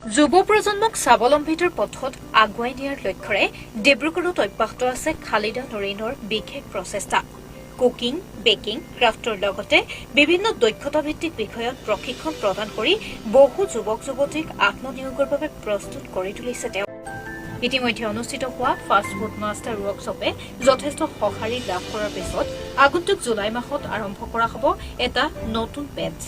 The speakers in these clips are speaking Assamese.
যুৱ প্ৰজন্মক স্বাৱলম্বিতাৰ পথত আগুৱাই নিয়াৰ লক্ষ্যৰে ডিব্ৰুগড়ত অব্যাহত আছে খালিদা নৰিনৰ বিশেষ প্ৰচেষ্টা। কুকিং, বেকিং, ক্ৰাফ্টৰ লগতে বিভিন্ন দক্ষতাভিত্তিক বিষয়ত প্ৰশিক্ষণ প্ৰদান কৰি বহু যুৱক-যুৱতীক আত্মনিয়োগৰ বাবে প্ৰস্তুত কৰি তুলিছে তেওঁ। ইতিমধ্যে অনুষ্ঠিত হোৱা ফাষ্ট ফুড মাষ্টাৰ ৱৰ্কশ্বপে যথেষ্ট সঁহাৰি লাভ কৰাৰ পিছত আগন্তুক জুলাই মাহত আৰম্ভ কৰা হ'ব এটা নতুন বেটছ।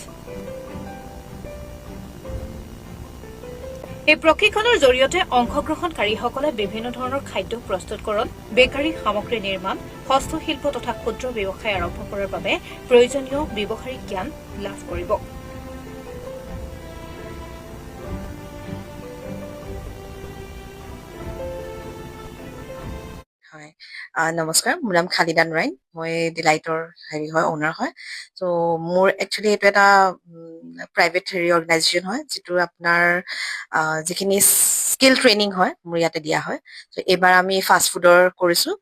এই প্ৰশিক্ষণৰ জৰিয়তে অংশগ্ৰহণকাৰীসকলে বিভিন্ন ধৰণৰ খাদ্য প্ৰস্তুতকৰণ, বেকাৰী সামগ্ৰী নিৰ্মাণ, হস্তশিল্প তথা ক্ষুদ্ৰ ব্যৱসায় আৰম্ভ কৰাৰ বাবে প্ৰয়োজনীয় ব্যৱহাৰিক জ্ঞান লাভ কৰিব। নমস্কাৰ, মোৰ নাম খালিদা নৰাইন। মই ডিলাইটৰ অনাৰ হয়। চ' মোৰ একচুৱেলি এইটো এটা প্ৰাইভেট অৰ্গেনাইজেশ্যন হয়, যিটো আপোনাৰ যিখিনি স্কিল ট্ৰেইনিং হয় মোৰ ইয়াতে দিয়া হয়। চ' এইবাৰ আমি ফাষ্ট ফুডৰ কৰিছোঁ।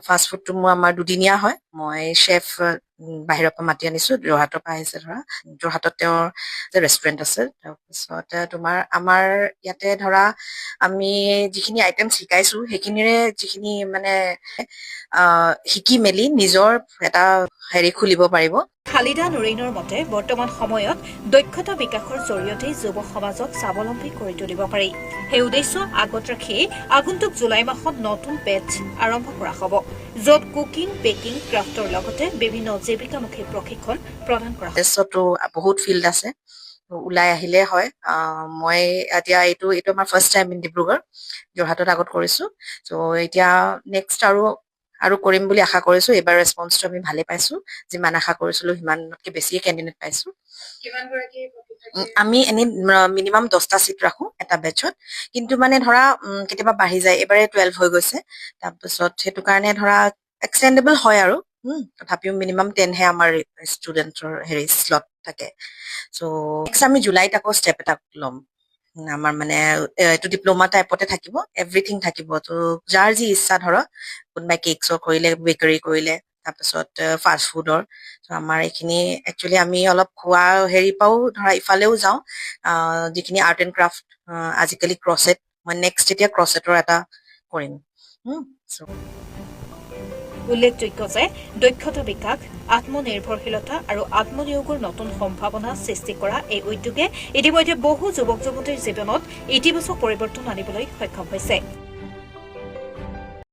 ফাষ্ট ফুডটো আমাৰ দুদিনীয়া হয়। মই চেফ বাহিৰৰ পৰা মাতি আনিছোঁ, যোৰহাটৰ পৰা আহিছে ধৰা। যোৰহাটত তেওঁৰ ৰেষ্টুৰেণ্ট আছে। তাৰপিছত আমাৰ ইয়াতে ধৰা আমি যিখিনি আইটেম শিকাইছো সেইখিনিৰে যিখিনি মানে শিকি মেলি নিজৰ এটা খুলিব পাৰিব। খালিদা নৰিনৰ মতে বৰ্তমান সময়ত দক্ষতা বিকাশৰ জৰিয়তে যুৱ সমাজক স্বাৱলম্বী কৰি তুলিব পাৰি। সেই উদ্দেশ্য আগত ৰাখি আগন্তুক জুলাই মাহত নতুন বেটছ আৰম্ভ কৰা হ'ব, য'ত কুকিং, বেকিং, ক্ৰাফ্টৰ লগতে বিভিন্ন জীৱিকামুখী প্ৰশিক্ষণ প্ৰদান কৰা হ'ব। বহুত ফিল্ড আছে, ওলাই আহিলে হয়। মই এতিয়া এইটো আমাৰ ফাৰ্ষ্ট টাইম ইন ডিব্ৰুগড়। যোৰহাটত আগত কৰিছো। চ' এতিয়া নেক্সট আৰু কৰিম বুলি আশা কৰিছো। এইবাৰ ৰেছপন্সটো আমি ভালে পাইছো। যিমান আশা কৰিছিলো সিমানতকে বেছিয়ে কেণ্ডিডেট পাইছো। আমি এনে মিনিমাম 10টা চিট ৰাখো এটা বেটছত, কিন্তু মানে ধৰা কেতিয়াবা বাঢ়ি যায়। এবাৰে 12 হৈ গৈছে। তাৰপিছত সেইটো কাৰণে ধৰা এক্সটেণ্ডেবল হয় আৰু তথাপিও মিনিমাম 10হে আমাৰ ষ্টুডেণ্টৰ শ্লট থাকে। চ' নেক্সট আমি জুলাইত আকৌ ষ্টেপ এটা ল'ম। আমাৰ মানে এইটো ডিপ্ল'মা টাইপতে থাকিব, এভৰিথিং থাকিব। ত' যাৰ যি ইচ্ছা ধৰক, কোনোবাই কেকছৰ কৰিলে, বেকাৰী কৰিলে, তাৰপিছত ফাষ্ট ফুডৰ। আমাৰ এইখিনি একচুৱেলি আমি অলপ খোৱা পৰাও ধৰা ইফালেও যাওঁ। যিখিনি আৰ্ট এণ্ড ক্ৰাফ্ট, আজিকালি ক্ৰছেট, মই নেক্সট এতিয়া ক্ৰছেটৰ এটা কৰিম। উল্লেখযোগ্য যে দক্ষতা বিকাশ, আত্মনিৰ্ভৰশীলতা আৰু আত্মনিয়োগৰ নতুন সম্ভাৱনা সৃষ্টি কৰা এই উদ্যোগে ইতিমধ্যে বহু যুৱক-যুৱতীৰ জীৱনত ইতিবাচক পৰিৱৰ্তন আনিবলৈ সক্ষম হৈছে।